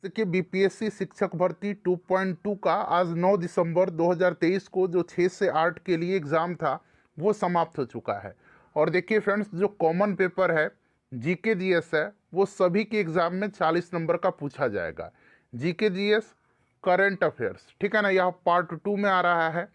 देखिए बीपीएससी शिक्षक भर्ती 2.2 का आज 9 दिसंबर 2023 को जो 6 से 8 के लिए एग्ज़ाम था वो समाप्त हो चुका है। और देखिए फ्रेंड्स, जो कॉमन पेपर है जीके जीएस है वो सभी के एग्ज़ाम में 40 नंबर का पूछा जाएगा। जीके जीएस करंट अफेयर्स, ठीक है ना, यह पार्ट 2 में आ रहा है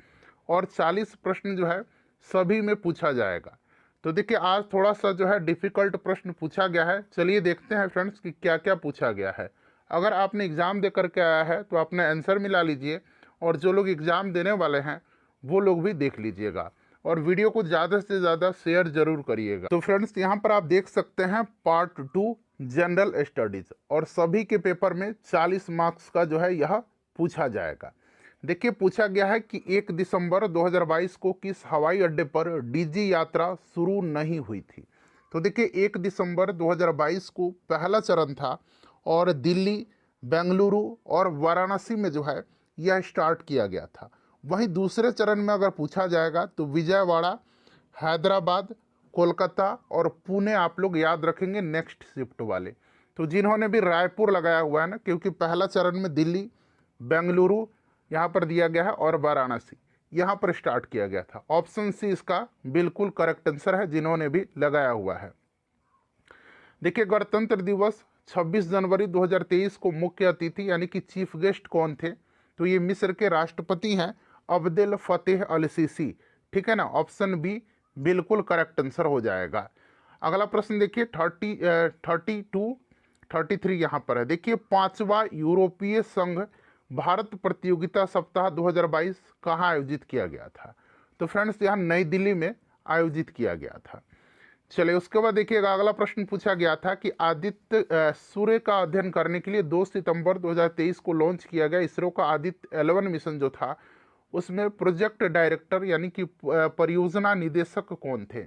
और 40 प्रश्न जो है सभी में पूछा जाएगा। तो देखिए आज थोड़ा सा जो है डिफ़िकल्ट प्रश्न पूछा गया है। चलिए देखते हैं फ्रेंड्स कि क्या क्या पूछा गया है। अगर आपने एग्ज़ाम दे करके आया है तो अपने आंसर मिला लीजिए, और जो लोग एग्ज़ाम देने वाले हैं वो लोग भी देख लीजिएगा, और वीडियो को ज़्यादा से ज़्यादा शेयर जरूर करिएगा। तो फ्रेंड्स यहाँ पर आप देख सकते हैं पार्ट 2 जनरल स्टडीज़, और सभी के पेपर में 40 मार्क्स का जो है यह पूछा जाएगा। देखिए पूछा गया है कि 1 दिसंबर 2022 को किस हवाई अड्डे पर डीजी यात्रा शुरू नहीं हुई थी। तो देखिए 1 दिसंबर 2022 को पहला चरण था और दिल्ली, बेंगलुरु और वाराणसी में जो है यह स्टार्ट किया गया था। वहीं दूसरे चरण में अगर पूछा जाएगा तो विजयवाड़ा, हैदराबाद, कोलकाता और पुणे आप लोग याद रखेंगे नेक्स्ट शिफ्ट वाले। तो जिन्होंने भी रायपुर लगाया हुआ है ना, क्योंकि पहला चरण में दिल्ली, बेंगलुरु यहाँ पर दिया गया है और वाराणसी यहाँ पर स्टार्ट किया गया था। ऑप्शन सी इसका बिल्कुल करेक्ट आंसर है जिन्होंने भी लगाया हुआ है। देखिए गणतंत्र दिवस 26 जनवरी 2023 को मुख्य अतिथि यानी कि चीफ गेस्ट कौन थे? तो ये मिस्र के राष्ट्रपति हैं अब्देल फतेह अल सीसी, ठीक है ना। ऑप्शन बी बिल्कुल करेक्ट आंसर हो जाएगा। अगला प्रश्न देखिए 33 यहाँ पर है। देखिए 5वां यूरोपीय संघ भारत प्रतियोगिता सप्ताह 2022 कहाँ आयोजित किया गया था? तो फ्रेंड्स यहाँ नई दिल्ली में आयोजित किया गया था। चलिए उसके बाद देखिएगा अगला प्रश्न पूछा गया था कि आदित्य सूर्य का अध्ययन करने के लिए 2 सितंबर 2023 को लॉन्च किया गया इसरो का आदित्य 11 मिशन जो था, उसमें प्रोजेक्ट डायरेक्टर यानी कि परियोजना निदेशक कौन थे?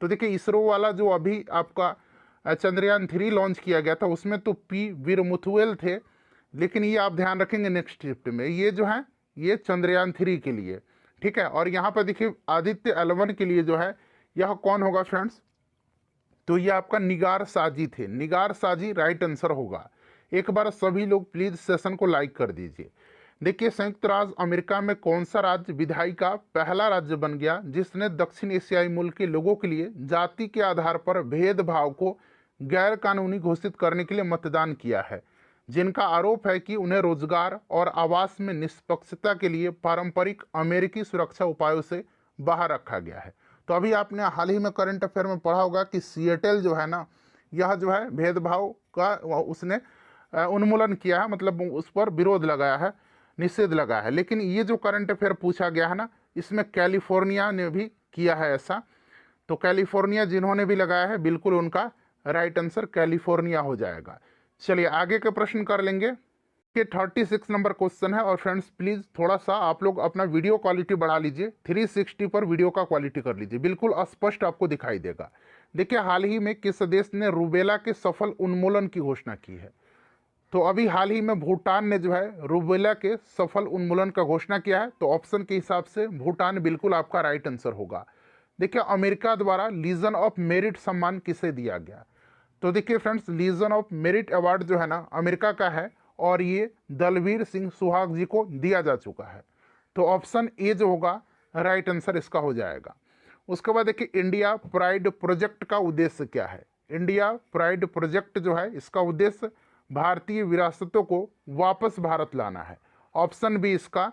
तो देखिए इसरो वाला जो अभी आपका चंद्रयान 3 लॉन्च किया गया था उसमें तो पी वीरमुथुएल थे, लेकिन ये आप ध्यान रखेंगे नेक्स्ट शिफ्ट में ये जो है ये चंद्रयान 3 के लिए, ठीक है। और यहाँ पर देखिए आदित्य 11 के लिए जो है यह कौन होगा फ्रेंड्स? तो ये आपका निगार साजी थे। निगार साजी राइट आंसर होगा। एक बार सभी लोग प्लीज सेशन को लाइक कर दीजिए। देखिए संयुक्त राज्य अमेरिका में कौन सा राज्य विधायी का पहला राज्य बन गया जिसने दक्षिण एशियाई मूल के लोगों के लिए जाति के आधार पर भेदभाव को गैर कानूनी घोषित करने के लिए मतदान किया है, जिनका आरोप है कि उन्हें रोजगार और आवास में निष्पक्षता के लिए पारंपरिक अमेरिकी सुरक्षा उपायों से बाहर रखा गया है। तो अभी आपने हाल ही में करंट अफेयर में पढ़ा होगा कि सिएटल जो है ना, यह जो है भेदभाव का उसने उन्मूलन किया है, मतलब उस पर विरोध लगाया है, निषेध लगाया है। लेकिन ये जो करंट अफेयर पूछा गया है ना, इसमें कैलिफोर्निया ने भी किया है ऐसा। तो कैलिफोर्निया जिन्होंने भी लगाया है बिल्कुल उनका राइट आंसर कैलिफोर्निया हो जाएगा। चलिए आगे के प्रश्न कर लेंगे कि 36 नंबर क्वेश्चन है। और फ्रेंड्स प्लीज़ थोड़ा सा आप लोग अपना वीडियो क्वालिटी बढ़ा लीजिए, 360 पर वीडियो का क्वालिटी कर लीजिए, बिल्कुल स्पष्ट आपको दिखाई देगा। देखिए हाल ही में किस देश ने रूबेला के सफल उन्मूलन की घोषणा की है? तो अभी हाल ही में भूटान ने जो है रूबेला के सफल उन्मूलन का घोषणा किया है। तो ऑप्शन के हिसाब से भूटान बिल्कुल आपका राइट आंसर होगा। देखिए अमेरिका द्वारा लीजन ऑफ मेरिट सम्मान किसे दिया गया? तो देखिए friends Legion of Merit award जो है ना अमेरिका का है, और ये दलवीर सिंह सुहाग जी को दिया जा चुका है। तो ऑप्शन ए जो होगा राइट आंसर इसका हो जाएगा। उसके बाद देखिए इंडिया प्राइड प्रोजेक्ट का उद्देश्य क्या है? इंडिया प्राइड प्रोजेक्ट जो है इसका उद्देश्य भारतीय विरासतों को वापस भारत लाना है। ऑप्शन बी इसका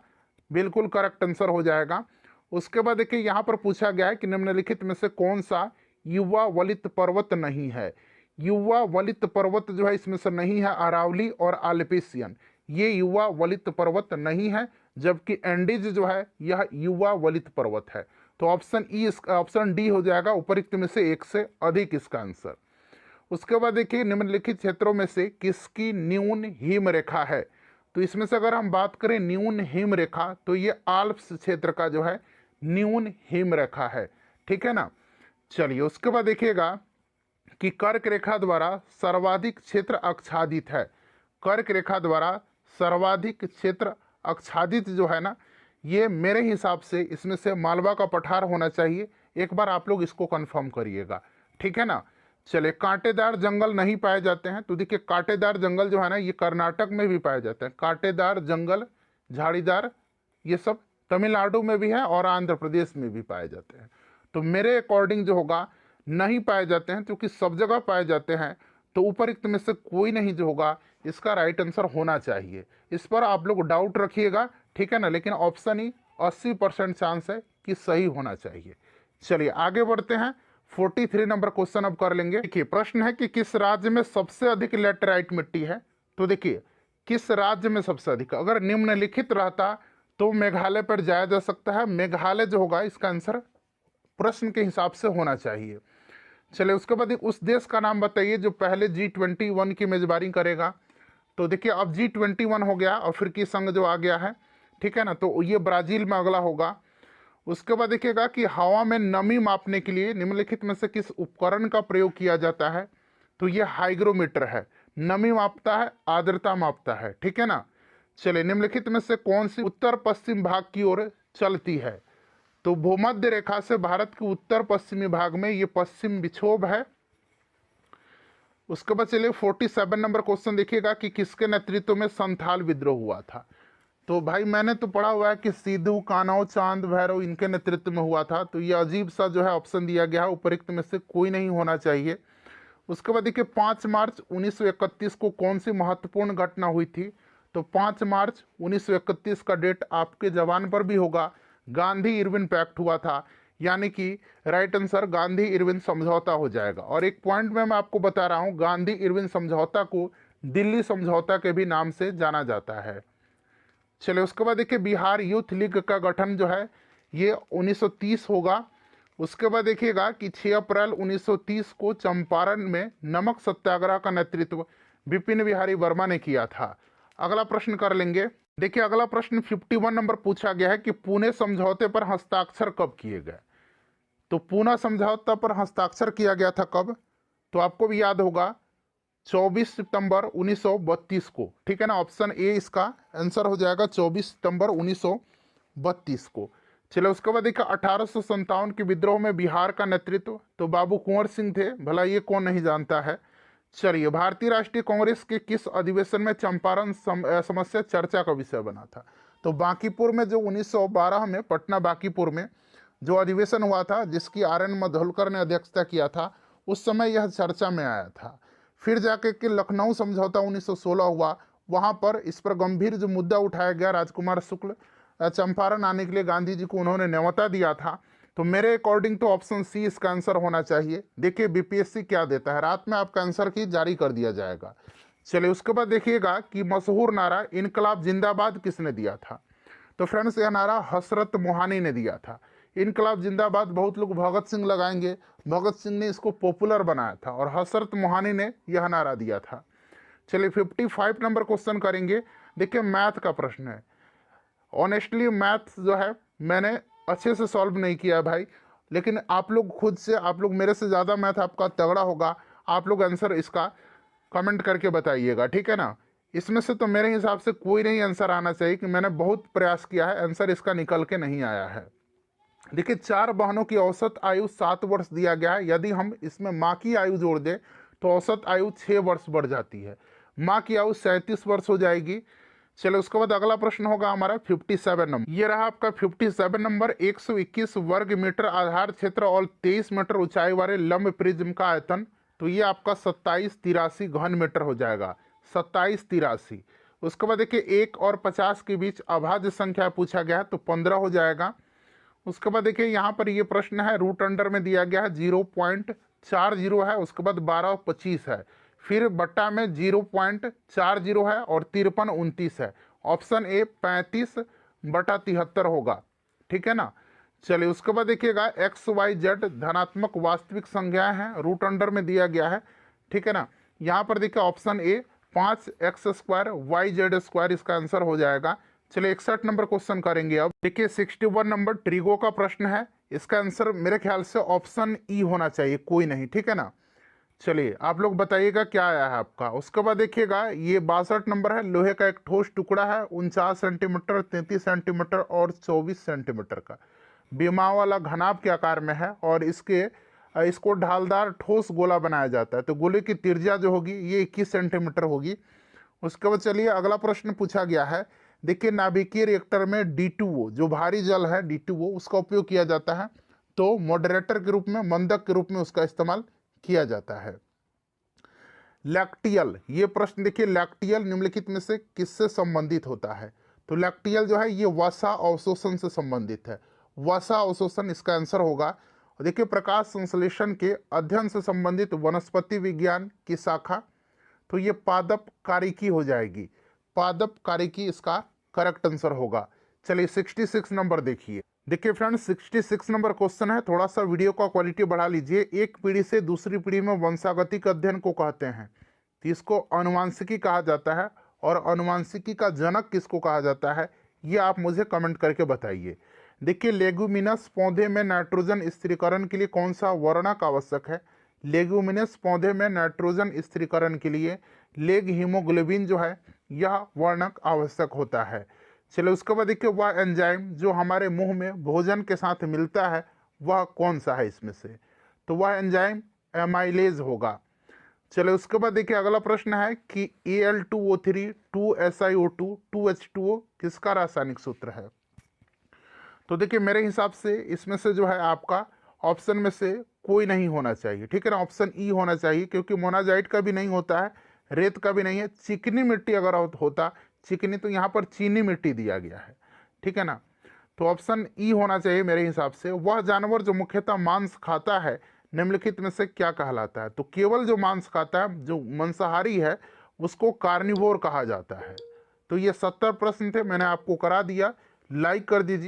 बिल्कुल करेक्ट आंसर हो जाएगा। उसके बाद देखिए यहाँ पर पूछा गया है कि निम्नलिखित में से कौन सा युवा वलित पर्वत नहीं है? युवा वलित पर्वत जो है इसमें से नहीं है अरावली और आल्पेशियन, ये युवा वलित पर्वत नहीं है, जबकि एंडीज जो है यह युवा वलित पर्वत है। तो ऑप्शन डी हो जाएगा उपरोक्त में से एक से अधिक इसका आंसर। उसके बाद देखिए निम्नलिखित क्षेत्रों में से किसकी न्यून हिम रेखा है? तो इसमें से अगर हम बात करें न्यून हिम रेखा तो ये आल्प्स क्षेत्र का जो है न्यून हिम रेखा है, ठीक है ना। चलिए उसके बाद देखिएगा कि कर्क रेखा द्वारा सर्वाधिक क्षेत्र आच्छादित है। कर्क रेखा द्वारा सर्वाधिक क्षेत्र आच्छादित जो है ना, ये मेरे हिसाब से इसमें से मालवा का पठार होना चाहिए। एक बार आप लोग इसको कंफर्म करिएगा, ठीक है ना। चलिए, कांटेदार जंगल नहीं पाए जाते हैं। तो देखिए, कांटेदार जंगल जो है ना, ये कर्नाटक में भी पाए जाते हैं। कांटेदार जंगल, झाड़ीदार, ये सब तमिलनाडु में भी है और आंध्र प्रदेश में भी पाए जाते हैं। तो मेरे अकॉर्डिंग जो होगा, नहीं पाए जाते हैं, क्योंकि सब जगह पाए जाते हैं। तो उपरोक्त में से कोई नहीं जो होगा इसका राइट आंसर होना चाहिए। इस पर आप लोग डाउट रखिएगा, ठीक है ना, लेकिन ऑप्शन ही 80% चांस है कि सही होना चाहिए। चलिए आगे बढ़ते हैं। 43 नंबर क्वेश्चन अब कर लेंगे। देखिए, प्रश्न है कि किस राज्य में सबसे अधिक लैटेराइट मिट्टी है। तो देखिए, किस राज्य में सबसे अधिक, अगर निम्नलिखित रहता तो मेघालय पर जाया जा सकता है। मेघालय जो होगा इसका आंसर प्रश्न के हिसाब से होना चाहिए। चलिए, उसके बाद उस देश का नाम बताइए जो पहले G21 की मेजबानी करेगा। तो देखिए, अब G21 हो गया, अफ्रीकी संघ जो आ गया है, ठीक है ना, तो ये ब्राजील में अगला होगा। उसके बाद देखिएगा कि हवा में नमी मापने के लिए निम्नलिखित में से किस उपकरण का प्रयोग किया जाता है। तो ये हाइग्रोमीटर है, नमी मापता है, आर्द्रता मापता है, ठीक है ना। चलिए, निम्नलिखित में से कौन सी उत्तर पश्चिम भाग की ओर चलती है। तो भूमध्य रेखा से भारत के उत्तर पश्चिमी भाग में ये पश्चिम विक्षोभ है। उसके बाद चलिए 47 नंबर क्वेश्चन देखिएगा कि किसके नेतृत्व में संथाल विद्रोह हुआ था। तो भाई मैंने तो पढ़ा हुआ है कि सिद्धू, कान्हो, चांद, भैरव इनके नेतृत्व में हुआ था। तो ये अजीब सा जो है ऑप्शन दिया गया है, उपरोक्त में से कोई नहीं होना चाहिए। उसके बाद देखिए 5 मार्च 1931 को कौन सी महत्वपूर्ण घटना हुई थी। तो 5 मार्च 1931 का डेट आपके जवान पर भी होगा। गांधी इरविन पैक्ट हुआ था, यानी कि राइट आंसर गांधी इरविन समझौता हो जाएगा। और एक पॉइंट में मैं आपको बता रहा हूँ, गांधी इरविन समझौता को दिल्ली समझौता के भी नाम से जाना जाता है। चलिए, उसके बाद देखिए बिहार यूथ लीग का गठन जो है ये 1930 होगा। उसके बाद देखिएगा कि 6 अप्रैल 1930 को चंपारण में नमक सत्याग्रह का नेतृत्व विपिन बिहारी वर्मा ने किया था। अगला प्रश्न कर लेंगे। देखिए, अगला प्रश्न 51 नंबर पूछा गया है कि पुणे समझौते पर हस्ताक्षर कब किए गए। तो पुणे समझौता पर हस्ताक्षर किया गया था कब। तो आपको भी याद होगा 24 सितंबर 1932 को, ठीक है ना। ऑप्शन ए इसका आंसर हो जाएगा 24 सितंबर 1932 को। चलो, उसके बाद देखिए 1857 के विद्रोह में बिहार का नेतृत्व तो बाबू कुंवर सिंह थे, भला ये कौन नहीं जानता है। चलिए, भारतीय राष्ट्रीय कांग्रेस के किस अधिवेशन में चंपारण समस्या चर्चा का विषय बना था। तो बांकीपुर में जो 1912 में पटना बांकीपुर में जो अधिवेशन हुआ था, जिसकी RN मधोलकर ने अध्यक्षता किया था, उस समय यह चर्चा में आया था। फिर जाके कि लखनऊ समझौता 1916 हुआ, वहाँ पर इस पर गंभीर जो मुद्दा उठाया गया, राजकुमार शुक्ल चंपारण आने के लिए गांधी जी को उन्होंने न्योता दिया था। तो मेरे अकॉर्डिंग तो ऑप्शन सी इसका आंसर होना चाहिए। देखिए BPSC क्या देता है, रात में आपका आंसर की जारी कर दिया जाएगा। चलिए, उसके बाद देखिएगा कि मशहूर नारा इनकलाब जिंदाबाद किसने दिया था। तो फ्रेंड्स, यह नारा हसरत मोहानी ने दिया था। इनकलाब जिंदाबाद बहुत लोग भगत सिंह लगाएंगे, भगत सिंह ने इसको पॉपुलर बनाया था और हसरत मोहानी ने यह नारा दिया था। चलिए 55 नंबर क्वेश्चन करेंगे। देखिए, मैथ का प्रश्न है। ऑनेस्टली मैथ जो है मैंने अच्छे से सॉल्व नहीं किया भाई, लेकिन आप लोग खुद से, आप लोग मेरे से ज़्यादा मैथ आपका तगड़ा होगा, आप लोग आंसर इसका कमेंट करके बताइएगा, ठीक है ना। इसमें से तो मेरे हिसाब से कोई नहीं आंसर आना चाहिए कि मैंने बहुत प्रयास किया है, आंसर इसका निकल के नहीं आया है। देखिए, 4 बहनों की औसत आयु 7 वर्ष दिया गया है। यदि हम इसमें माँ की आयु जोड़ दें तो औसत आयु 6 वर्ष बढ़ जाती है। माँ की आयु 37 वर्ष हो जाएगी। चलो, उसके बाद अगला प्रश्न होगा हमारा 57 नंबर। ये रहा आपका 57 नंबर। 121 वर्ग मीटर आधार क्षेत्र और 23 मीटर ऊंचाई वाले लंब प्रिज्म का आयतन, तो ये आपका 2783 घन मीटर हो जाएगा, 2783। उसके बाद देखिए 1 और 50 के बीच अभाज्य संख्या पूछा गया है, तो 15 हो जाएगा। उसके बाद देखिए यहाँ पर ये प्रश्न है, रूट अंडर में दिया गया है 0.40 है, उसके बाद 12 और 25 है, फिर बट्टा में 0.40 है और 53 29 है। ऑप्शन ए 35/73 होगा, ठीक है ना। चलिए, उसके बाद देखिएगा XYZ धनात्मक वास्तविक संख्याएं हैं, रूट अंडर में दिया गया है, ठीक है ना। यहाँ पर देखिए ऑप्शन ए 5x² YZ² इसका आंसर हो जाएगा। चलिए 61 नंबर क्वेश्चन करेंगे। अब देखिए 61 नंबर ट्रिगो का प्रश्न है। इसका आंसर मेरे ख्याल से ऑप्शन ई होना चाहिए, कोई नहीं, ठीक है ना। चलिए, आप लोग बताइएगा क्या आया है आपका। उसके बाद देखिएगा ये 62 नंबर है। लोहे का एक ठोस टुकड़ा है, 49 सेंटीमीटर, 33 सेंटीमीटर और 24 सेंटीमीटर का, विमा वाला घनाभ के आकार में है और इसके इसको ढालदार ठोस गोला बनाया जाता है। तो गोले की त्रिज्या जो होगी ये 21 सेंटीमीटर होगी। उसके बाद चलिए अगला प्रश्न पूछा गया है। देखिए नाभिकीय रिएक्टर में D2O जो भारी जल है D2O उसका उपयोग किया जाता है। तो मॉडरेटर के रूप में, मंदक के रूप में उसका इस्तेमाल किया जाता है। लैक्टियल, ये प्रश्न देखिए, लैक्टियल निम्नलिखित में से किससे संबंधित होता है? तो लैक्टियल जो है ये वसा अवशोषण से संबंधित है। वसा अवशोषण इसका आंसर होगा। देखिए प्रकाश संश्लेषण के अध्ययन से संबंधित वनस्पति विज्ञान की शाखा, तो ये पादप कारिकी हो जाएगी। पादप कारिकी इसका करेक्ट आंसर होगा। चलिए 66 नंबर देखिए। देखिए फ्रेंड्स 66 नंबर क्वेश्चन है, थोड़ा सा वीडियो का क्वालिटी बढ़ा लीजिए। एक पीढ़ी से दूसरी पीढ़ी में वंशागतिक अध्ययन को कहते हैं, तो इसको अनुवांशिकी कहा जाता है। और अनुवांशिकी का जनक किसको कहा जाता है, ये आप मुझे कमेंट करके बताइए। देखिए लेगुमिनस पौधे में नाइट्रोजन स्थिरीकरण के लिए कौन सा वर्णक आवश्यक है? लेगुमिनस पौधे में नाइट्रोजन स्थिरीकरण के लिए लेग हीमोग्लोबिन जो है यह वर्णक आवश्यक होता है। चलो उसके बाद देखिए वह एंजाइम जो हमारे मुंह में भोजन के साथ मिलता है वह कौन सा है इसमें से? तो वह एंजाइम एमाइलेज होगा। चलो उसके बाद देखिए अगला प्रश्न है कि Al2O3 2SiO2 2H2O किसका रासायनिक सूत्र है? तो देखिए मेरे हिसाब से इसमें से जो है आपका ऑप्शन में से कोई नहीं होना चाहिए, ठीक है ना, ऑप्शन ई होना चाहिए, क्योंकि मोनाजाइट का भी नहीं होता है, रेत का भी नहीं है। चिकनी मिट्टी अगर होता, चिकनी, तो यहाँ पर चीनी मिट्टी दिया गया है, ठीक है ना। तो ऑप्शन ई होना चाहिए मेरे हिसाब से। वह जानवर जो मुख्यतः मांस खाता है निम्नलिखित में से क्या कहलाता है? तो केवल जो मांस खाता है, जो मांसाहारी है, उसको कार्निवोर कहा जाता है। तो ये 70 प्रश्न थे, मैंने आपको करा दिया। लाइक कर दीजिए।